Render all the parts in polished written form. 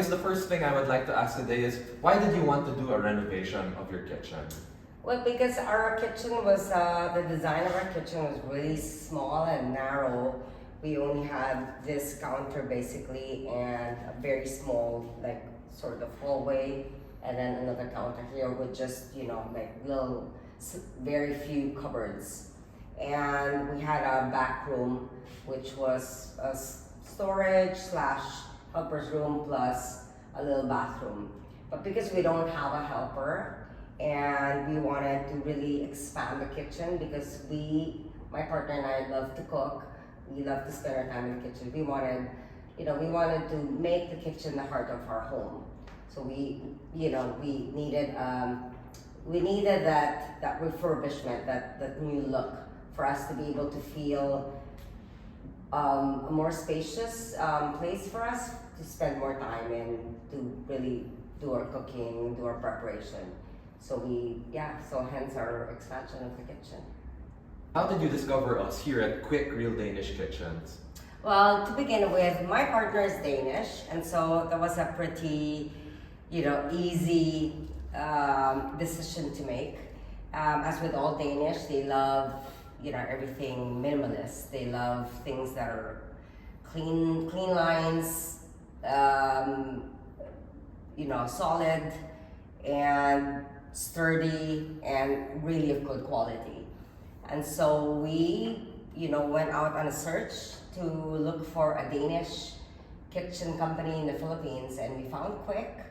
guess the first thing I would like to ask today is, why did you want to do a renovation of your kitchen? Well, because our kitchen was, the design of our kitchen was really small and narrow. We only had this counter basically and a very small, like, sort of hallway, and then another counter here with just, like little, very few cupboards. And we had a back room, which was a storage slash helper's room plus a little bathroom. But because we don't have a helper, and we wanted to really expand the kitchen because my partner and I love to cook. We love to spend our time in the kitchen. We wanted to make the kitchen the heart of our home. So we needed that refurbishment, that new look for us to be able to feel a more spacious place for us to spend more time in, to really do our cooking, do our preparation. So hence our expansion of the kitchen. How did you discover us here at KVIK Real Danish Kitchens? Well, to begin with, my partner is Danish, and so that was a pretty, easy decision to make. As with all Danish, they love, everything minimalist. They love things that are clean lines, solid and sturdy and really of good quality. And so we, went out on a search to look for a Danish kitchen company in the Philippines, and we found KVIK.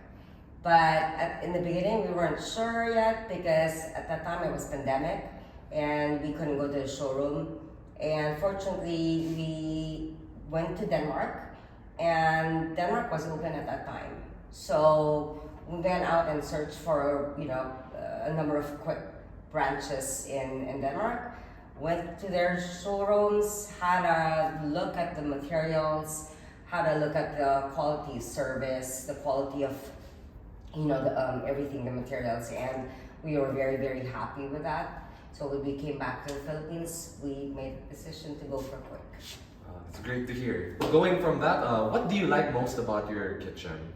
But in the beginning, we weren't sure yet because at that time it was pandemic and we couldn't go to the showroom. And fortunately, we went to Denmark, and Denmark was open at that time. So we went out and searched for, a number of KVIK branches in Denmark. Went to their showrooms, had a look at the materials, had a look at the quality of service, the quality of, everything, the materials, and we were very, very happy with that. So when we came back to the Philippines, we made the decision to go for KVIK. It's great to hear. Going from that, what do you like most about your kitchen?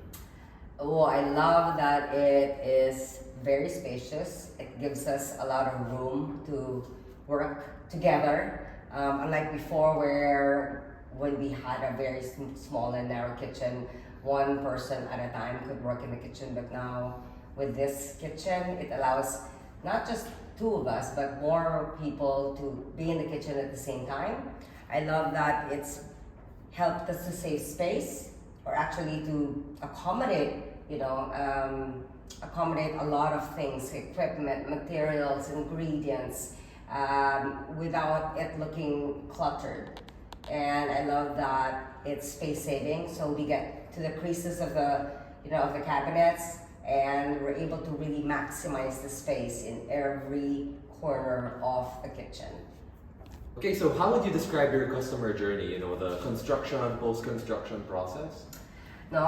Oh, I love that it is very spacious. It gives us a lot of room to work together. Unlike before, when we had a very small and narrow kitchen, one person at a time could work in the kitchen. But now with this kitchen, it allows not just two of us, but more people to be in the kitchen at the same time. I love that it's helped us to save space, or actually to accommodate a lot of things, equipment, materials, ingredients, without it looking cluttered. And I love that it's space saving, so we get to the creases of the cabinets, and we're able to really maximize the space in every corner of the kitchen. Okay, so how would you describe your customer journey, the construction and post-construction process? No,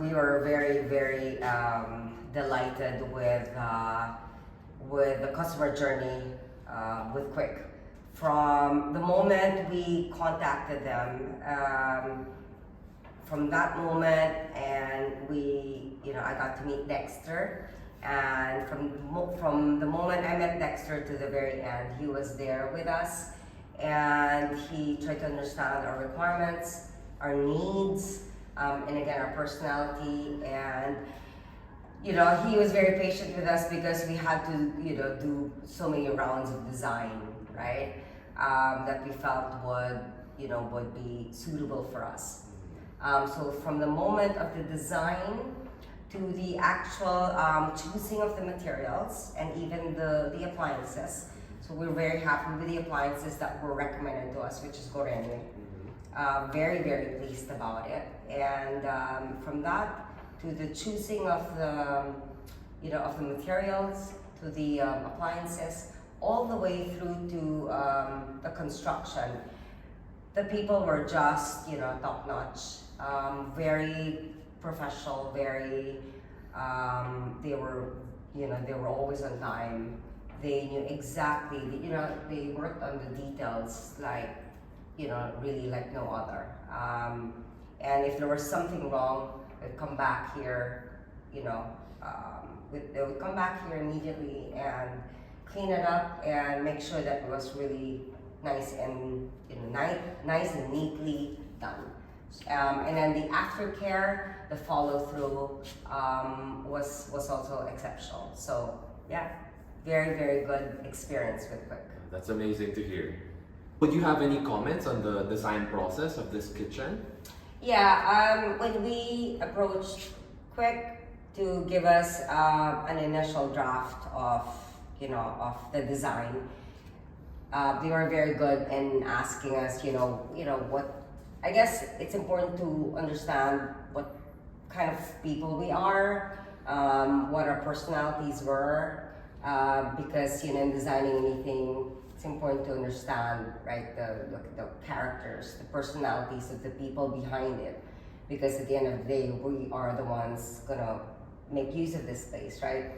we were very, very delighted with the customer journey with KVIK. From the moment we contacted them, from that moment, and I got to meet Dexter, and from the moment I met Dexter to the very end, he was there with us, and he tried to understand our requirements, our needs, and again, our personality. And he was very patient with us because we had to do so many rounds of design, right, that we felt would be suitable for us. So from the moment of the design to the actual choosing of the materials, and even the appliances. So we're very happy with the appliances that were recommended to us, which is Gorenwe. Very, very pleased about it. And from that to the choosing of the materials, to the appliances, all the way through to the construction, the people were just top notch, very professional, very they were always on time. They knew exactly, they worked on the details like really like no other. And if there was something wrong, they'd come back here, they would come back here immediately and clean it up and make sure that it was really nice and nice and neatly done. And then the aftercare, the follow through was also exceptional. So yeah, very, very good experience with Quick. That's amazing to hear. Would you have any comments on the design process of this kitchen? Yeah, when we approached Quick to give us an initial draft of the design, they were very good in asking us, what. I guess it's important to understand what kind of people we are, what our personalities were, because in designing anything, it's important to understand, right, the characters, the personalities of the people behind it, because at the end of the day, we are the ones gonna make use of this space, right?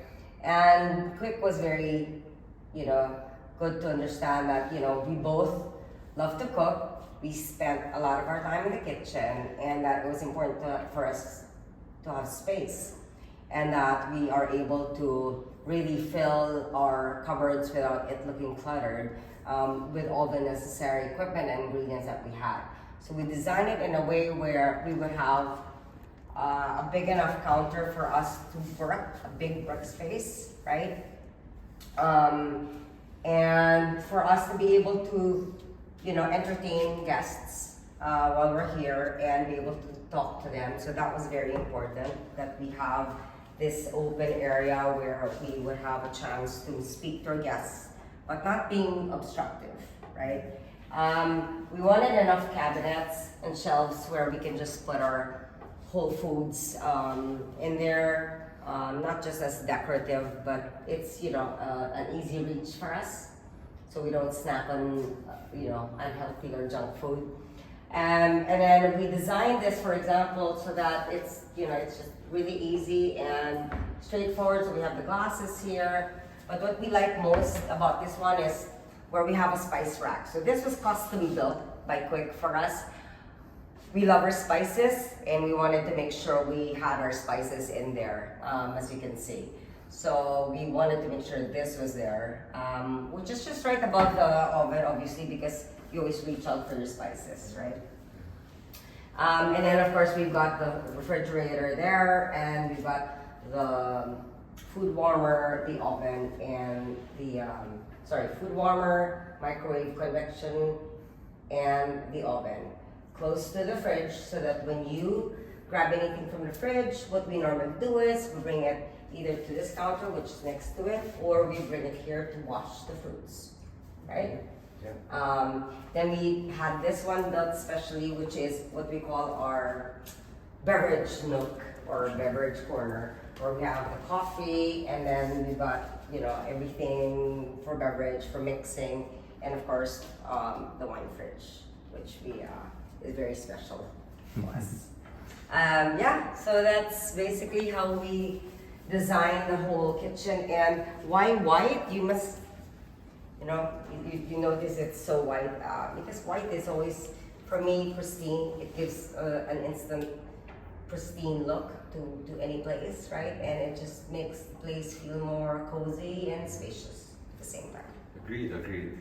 And Quick was very, good to understand that, we both love to cook. We spent a lot of our time in the kitchen, and that it was important for us to have space, and that we are able to really fill our cupboards without it looking cluttered, with all the necessary equipment and ingredients that we had. So we designed it in a way where we would have a big enough counter for us to work, a big workspace, right? And for us to be able to entertain guests while we're here and be able to talk to them. So that was very important, that we have this open area where we would have a chance to speak to our guests, but not being obstructive, right? We wanted enough cabinets and shelves where we can just put our whole foods in there, not just as decorative, but it's an easy reach for us, so we don't snack on unhealthy or junk food. And then we designed this, for example, so that it's it's just really easy and straightforward. So we have the glasses here, but what we like most about this one is where we have a spice rack. So this was custom built by Quick for us. We love our spices, and we wanted to make sure we had our spices in there, as you can see. So we wanted to make sure this was there, which is just right above the oven, obviously, because you always reach out for your spices, right? And then of course we've got the refrigerator there, and we've got the food warmer, the oven, and the food warmer, microwave, convection, and the oven close to the fridge, so that when you grab anything from the fridge, what we normally do is we bring it either to this counter, which is next to it, or we bring it here to wash the fruits, right? Yeah. Then we had this one built specially, which is what we call our beverage nook or beverage corner, where we have the coffee, and then we got everything for beverage, for mixing, and of course the wine fridge, which is very special to us. So that's basically how we designed the whole kitchen. And why white? You must, you notice it's so white, because white is always, for me, pristine. It gives an instant pristine look to any place, right? And it just makes the place feel more cozy and spacious at the same time. Agreed.